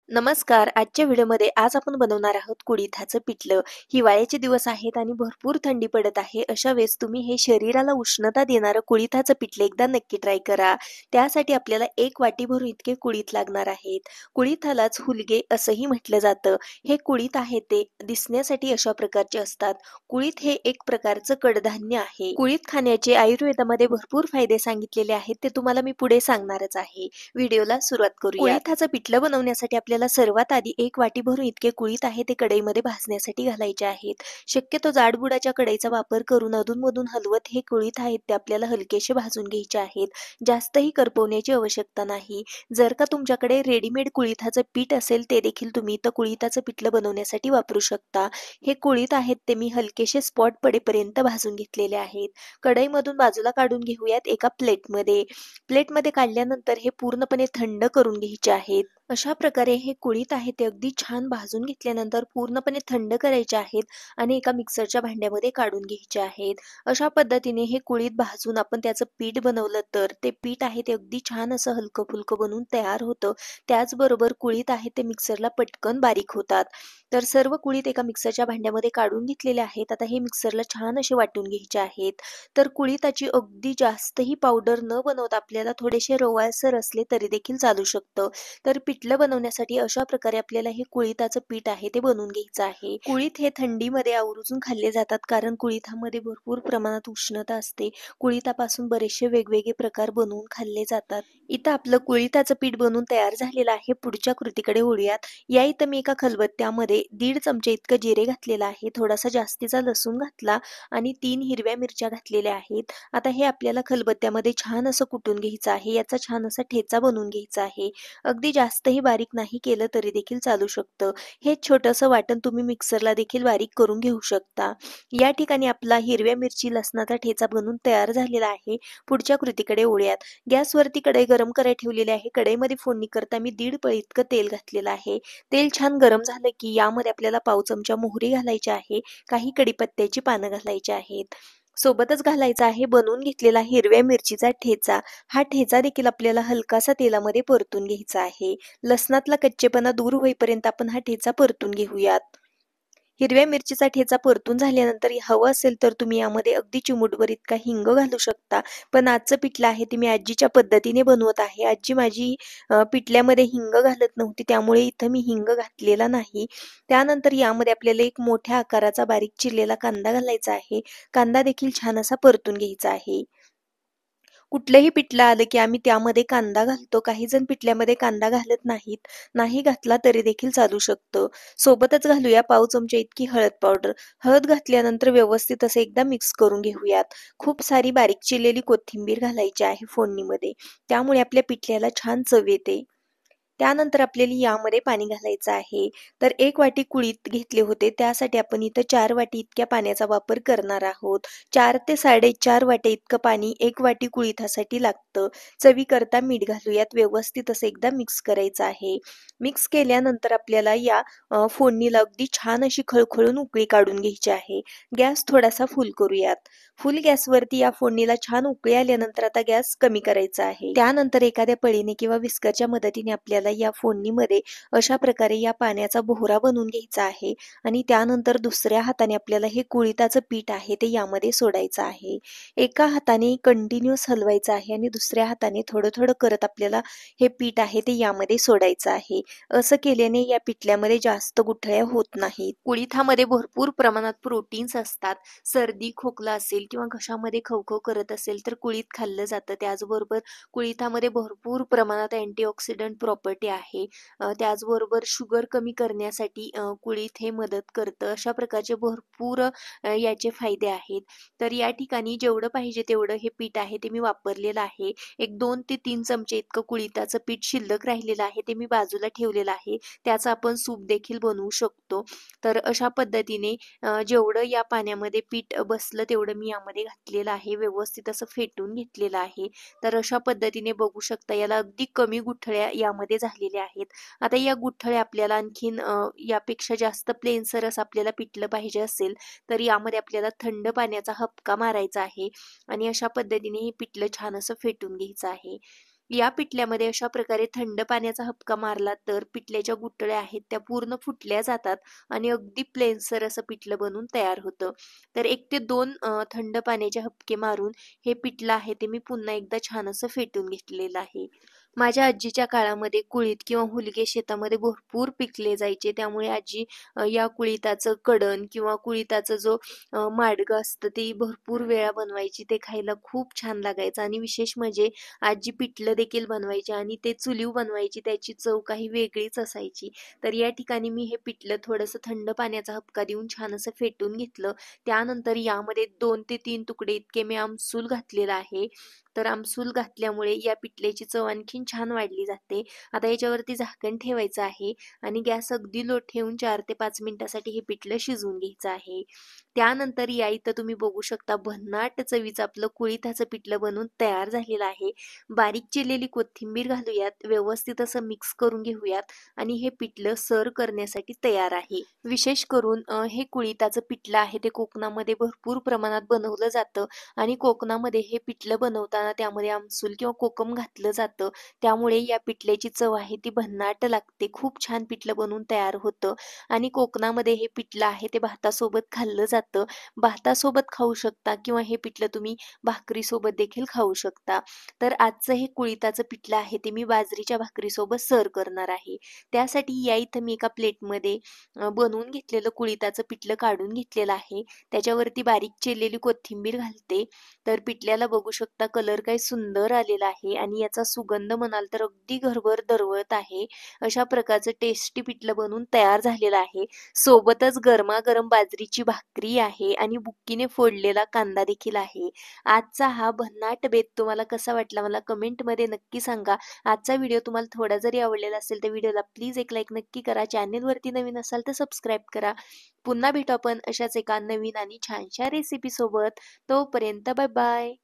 नमस्कार. आजच्या व्हिडिओमध्ये आज आपण बनवणार आहोत कुळिथाचं पिठलं. हिवाळ्याचे दिवस आहेत आणि भरपूर थंडी पडत आहे. अशा वेळेस तुम्ही हे शरीराला उष्णता देणारं कुळिथाचं पिठलं एकदा नक्की ट्राय करा. त्यासाठी आपल्याला 1 वाटी भरून इतके कुळीथ लागणार आहेत. कुळिथालाच हुलगे असंही म्हटलं जातं. हे कुळीथ आहे ते दिसण्यासाठी अशा प्रकारचे असतात. कुळीथ हे एक प्रकारचं कडधान्य आहे. कुळीथ खाण्याचे आयुर्वेदामध्ये भरपूर फायदे सांगितलेले आहेत. ते तुम्हाला मी पुढे सांगणारच आहे. व्हिडिओला सुरुवात करूया. कुळिथाचं पिठलं बनवण्यासाठी आपल्याला सर्वात आधी 1 वाटी भरून इतके कुळीथ आहे ते कढईमध्ये भाजण्यासाठी घालायचे आहेत. शक्यतो जाडबुडाच्या कढईचा वापर करून अधूनमधून हलवत हे कुळीथ आहेत ते आपल्याला हलकेसे भाजून घ्यायचे आहेत. जास्तही करपवण्याची आवश्यकता नाही. जर का तुमच्याकडे रेडीमेड कुळिथाचं पीठ असेल ते देखील तुम्ही इथं कुळिथाचं पिठलं बनवण्यासाठी वापरू शकता. हे कुळीथ आहेत ते मी हलकेसे स्पॉट पडेपर्यंत भाजून घेतलेले आहेत. कढईमधून बाजूला काढून घेऊयात एका प्लेटमध्ये. प्लेटमध्ये काढल्यानंतर हे पूर्णपणे थंड करून घ्यायचे आहेत. अशा प्रकारे हे कुळीथ आहे ते अगदी छान भाजून घेतल्यानंतर पूर्णपणे थंड करायचे आहेत आणि एका मिक्सरच्या भांड्यामध्ये काढून घ्यायचे आहेत. अशा पद्धतीने हे कुळीथ भाजून आपण त्याचं पीठ बनवलं तर ते पीठ आहे ते अगदी छान असं हलकं फुलकं बनून तयार होतं. त्याचबरोबर कुळीथ आहे ते मिक्सरला पटकन बारीक होतात. तर सर्व कुळीथ एका मिक्सरच्या भांड्यामध्ये काढून घेतलेले आहेत. आता हे मिक्सरला छान असे वाटून घ्यायचे आहेत. तर कुळिथाची अगदी जास्तही पावडर न बनवता आपल्याला थोडेसे रवाळसर असले तरी देखील चालू शकतं. तर पिठलं बनवण्यासाठी अशा प्रकारे आपल्याला हे कुळिथाचं पीठ आहे ते बनवून घ्यायचं आहे. कुळीथ हे थंडीमध्ये आवर्जून खाल्ले जातात कारण कुळिथामध्ये भरपूर प्रमाणात उष्णता असते. कुळिथापासून बरेचसे वेगवेगळे प्रकार बनवून खाल्ले जातात. इथं आपलं कुळिथाचं पीठ बनवून तयार झालेलं आहे. पुढच्या कृतीकडे वळूयात. या इथं मी एका खलबत्त्यामध्ये 1.5 चमचे इतकं जिरे घातलेलं आहे. थोडासा जास्तीचा लसूण घातला आणि 3 हिरव्या मिरच्या घातलेल्या आहेत. आता हे आपल्याला खलबत्त्यामध्ये छान असं कुटून घ्यायचं आहे. याचा छान असा ठेचा बनवून घ्यायचा आहे. अगदी जास्तही बारीक नाही केलं तरी देखील चालू शकतं. हे छोटंसं वाटण तुम्ही मिक्सरला देखील बारीक करून घेऊ शकता. या ठिकाणी आपला हिरव्या मिरची लसणाचा ठेचा बनून तयार झालेला आहे. पुढच्या कृतीकडे वळूयात. गॅसवरती कढई गरम करायला ठेवलेली आहे. कढईमध्ये फोडणी करता मी 1.5 पळी इतकं तेल घातलेलं आहे. तेल छान गरम झालं की यामध्ये आपल्याला पाव चमचा मोहरी घालायची आहे. काही कढीपत्त्याची पानं घालायची आहेत. सोबतच घालायचा आहे बनवून घेतलेला हिरव्या मिरचीचा ठेचा. हा ठेचा देखील आपल्याला हलकासा तेलामध्ये परतून घ्यायचा आहे. लसणातला कच्चेपणा दूर होईपर्यंत आपण हा ठेचा परतून घेऊयात. हिरव्या मिरचीचा ठेचा परतून झाल्यानंतर हवं असेल तर तुम्ही यामध्ये अगदी चिमूटभर इतका हिंग घालू शकता. पण आजचं पिठलं आहे ते मी आजीच्या पद्धतीने बनवत आहे. आजी माझी पिठल्यामध्ये हिंग घालत नव्हती त्यामुळे इथं मी हिंग घातलेला नाही. त्यानंतर यामध्ये आपल्याला एक मोठ्या आकाराचा बारीक चिरलेला कांदा घालायचा आहे. कांदा देखील छान असा परतून घ्यायचा आहे. कुठलंही पिठलं आलं की आम्ही त्यामध्ये कांदा घालतो. काही जण पिठल्यामध्ये कांदा घालत नाहीत. नाही घातला तरी देखील चालू शकतं. सोबतच घालूया पाव चमचे इतकी हळद पावडर. हळद घातल्यानंतर व्यवस्थित असं एकदा मिक्स करून घेऊयात. खूप सारी बारीक चिरलेली कोथिंबीर घालायची आहे फोडणीमध्ये. त्यामुळे आपल्या पिठल्याला छान चव येते. त्यानंतर आपल्याला यामध्ये पाणी घालायचं आहे. तर 1 वाटी कुळीथ घेतले होते त्यासाठी आपण इथं 4 वाटी इतक्या पाण्याचा वापर करणार आहोत. 4 ते 4.5 वाटे इतकं पाणी 1 वाटी कुळिथासाठी लागतं. चवीकरता मीठ घालूयात. व्यवस्थित असं एकदा मिक्स करायचं आहे. मिक्स केल्यानंतर आपल्याला या फोडणीला अगदी छान अशी खळखळून उकळी काढून घ्यायची आहे. गॅस थोडासा फुल करूयात. फुल गॅसवरती या फोडणीला छान उकळी आल्यानंतर आता गॅस कमी करायचा आहे. त्यानंतर एखाद्या पळीने किंवा विस्करच्या मदतीने आपल्याला या फोडणीमध्ये अशा प्रकारे या पाण्याचा बोहरा बनवून घ्यायचा आहे आणि त्यानंतर दुसऱ्या हाताने आपल्याला हे कुळिथाचं पीठ आहे ते यामध्ये सोडायचं आहे. एका हाताने कंटिन्युअस हलवायचं आहे आणि दुसऱ्या हाताने थोडं थोडं करत आपल्याला हे पीठ आहे ते यामध्ये सोडायचं आहे. असं केल्याने या पिठल्यामध्ये जास्त गुठळ्या होत नाहीत. कुळिथामध्ये भरपूर प्रमाणात प्रोटीन्स असतात. सर्दी खोकला असेल किंवा घशामध्ये खवखव करत असेल तर कुळीथ खाल्लं जातं. त्याचबरोबर कुळिथामध्ये भरपूर प्रमाणात अँटीऑक्सिडंट प्रॉपर्टी आहे. त्याचबरोबर शुगर कमी करण्यासाठी कुळीथ हे मदत करतं. अशा प्रकारचे भरपूर याचे फायदे आहेत. तर या ठिकाणी जेवढं पाहिजे तेवढं हे पीठ आहे ते मी वापरलेलं आहे. एक 2 ते 3 चमचे इतकं कुळिथाचं पीठ शिल्लक राहिलेलं आहे ते मी बाजूला ठेवलेलं आहे. त्याचं आपण सूप देखील बनवू शकतो. तर अशा पद्धतीने जेवढं या पाण्यामध्ये पीठ बसलं तेवढं मी यामध्ये घातलेलं आहे. व्यवस्थित असं फेटून घेतलेलं आहे. तर अशा पद्धतीने बघू शकता याला अगदी कमी गुठळ्या यामध्ये झालेल्या आहेत. आता या गुठळ्या आपल्याला आणखीन यापेक्षा जास्त प्लेनसरस आपल्याला पिठलं पाहिजे असेल तर यामध्ये आपल्याला थंड पाण्याचा हबका मारायचा आहे आणि अशा पद्धतीने हे पिठलं छान असं फेटून घ्यायचं आहे. या पिठल्यामध्ये अशा प्रकारे थंड पाण्याचा हबका मारला तर पिठल्याच्या गुठळ्या आहेत त्या पूर्ण फुटल्या जातात आणि अगदी प्लेनसर असं पिठलं बनून तयार होतं. तर 1 ते 2 थंड पाण्याचे हबके मारून हे पिठलं आहे ते मी पुन्हा एकदा छान असं फेटून घेतलेलं आहे. माझ्या आजीच्या काळामध्ये कुळीथ किंवा हुलगे शेतामध्ये भरपूर पिकले जायचे. त्यामुळे आजी या कुळिथाचं कडण किंवा कुळिथाचं जो माडगं असतं ते भरपूर वेळा बनवायची. ते खायला खूप छान लागायचं आणि विशेष म्हणजे आजी पिठलं देखील बनवायची आणि ते चुलीवर बनवायची. त्याची चव काही वेगळीच असायची. तर या ठिकाणी मी हे पिठलं थोडंसं थंड पाण्याचा हबका देऊन छान असं फेटून घेतलं. त्यानंतर यामध्ये 2 ते 3 तुकडे इतके मी आमसूल घातलेला आहे. तर आमसूल घातल्यामुळे या पिठल्याची चव आणखीन छान वाढली जाते. आता याच्यावरती झाकण ठेवायचं आहे आणि गॅस अगदी लो ठेवून 4 ते 5 मिनिटासाठी हे पिठलं शिजवून घ्यायचं आहे. त्यानंतर या इथं तुम्ही बघू शकता भन्नाट चवीचं आपलं कुळिथाचं पिठलं बनवून तयार झालेलं आहे. बारीक चिरलेली कोथिंबीर घालूयात, व्यवस्थित असं मिक्स करून घेऊयात आणि हे पिठलं सर्व्ह करण्यासाठी तयार आहे. विशेष करून हे कुळिथाचं पिठलं आहे ते कोकणामध्ये भरपूर प्रमाणात बनवलं जातं आणि कोकणामध्ये हे पिठलं बनवताना त्यामध्ये आमसूल किंवा कोकम घातलं जातं. त्यामुळे या पिठल्याची चव आहे ती भन्नाट लागते. खूप छान पिठलं बनवून तयार होतं आणि कोकणामध्ये हे पिठलं आहे ते भातासोबत खाल्लं जातं. भातासोबत खाऊ शकता किंवा हे पिठलं तुम्ही भाकरीसोबत देखील खाऊ शकता. तर आजचं हे कुळिथाचं पिठलं आहे ते मी बाजरीच्या भाकरीसोबत सर्व्ह करणार आहे. त्यासाठी या इथं मी एका प्लेटमध्ये बनवून घेतलेलं कुळिथाचं पिठलं काढून घेतलेलं आहे. त्याच्यावरती बारीक चिरलेली कोथिंबीर घालते. तर पिठल्याला बघू शकता कलर काय सुंदर आलेला आहे आणि याचा सुगंध म्हणाल तर अगदी घरभर दरवळत आहे. अशा प्रकारचं टेस्टी पिठलं बनवून तयार झालेलं आहे. सोबतच गरमागरम बाजरीची भाकरी आहे आणि बुक्कीने फोडलेला कांदा देखील आहे. आजचा हा भन्नाट बेत तुम्हाला कसा वाटला मला कमेंटमध्ये नक्की सांगा. आजचा व्हिडिओ तुम्हाला थोडा जरी आवडलेला असेल तर व्हिडिओला प्लीज एक लाईक नक्की करा. चॅनेलवरती नवीन असाल तर सबस्क्राईब करा. पुन्हा भेटू आपण अशाच एका नवीन आणि छानशा रेसिपी सोबत. तोपर्यंत बाय बाय.